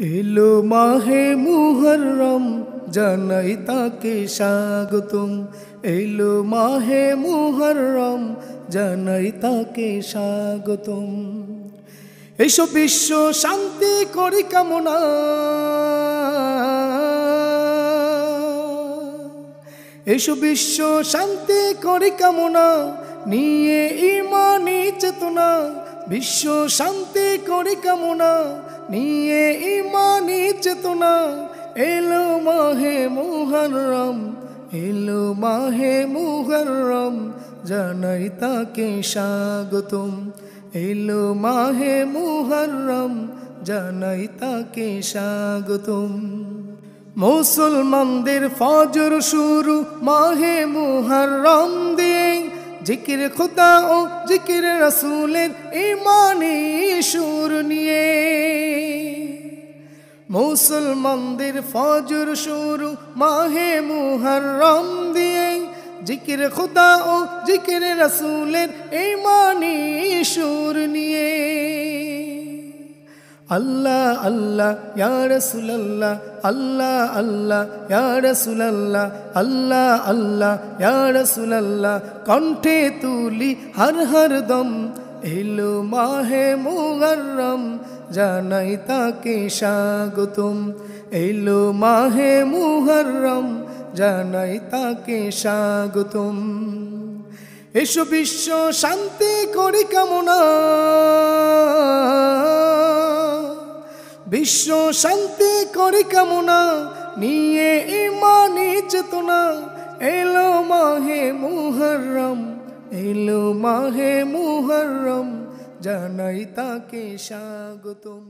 এলো মাহে মুহররম জানাই তাকে স্বাগতম। এলো মাহে মুহররম জানাই তাকে স্বাগতম। এসো বিশ্ব শান্তি করি কামনা, এসো বিশ্ব শান্তি করি কামনা, নিয়ে ইমানি চেতনা। বিশ্ব শান্তি করি কামনা, নিয়ে ইমানি চেতনা। এলো মাহে মুহররম, এলো মাহে মুহররম জানাই তাকে স্বাগতম। এলো মাহে মুহররম জানাই তাকে স্বাগতম। মুসলমানদের ফজর শুরু মাহে মুহররম দিয়ে, জিকির খুদা ও জিকির রাসূলের ঈমানি সুর নিয়ে। মুসলমানদের ফজর শুরু মাহে মুহররম দিয়ে, জিকির খুদা ও জিকির রাসূলের ঈমানি সুর নিয়ে। আল্লাহ আল্লাহ ইয়া রাসূলুল্লাহ, আল্লাহ আল্লাহ ইয়া রাসূলুল্লাহ, আল্লাহ আল্লাহ ইয়া রাসূলুল্লাহ কণ্ঠে তুলি হর হর দম। এলো মাহে মুহররম জানাই তাকে স্বাগতম। এলো মাহে মুহররম জানাই তাকে স্বাগতম। এসো বিশ্ব শান্তি করি কামনা, বিশ্ব শান্তি করি কামনা, নিয়ে ইমানি চেতনা। এলো মাহে মুহররম, এলো মাহে মুহররম জানাই তাকে স্বাগতম।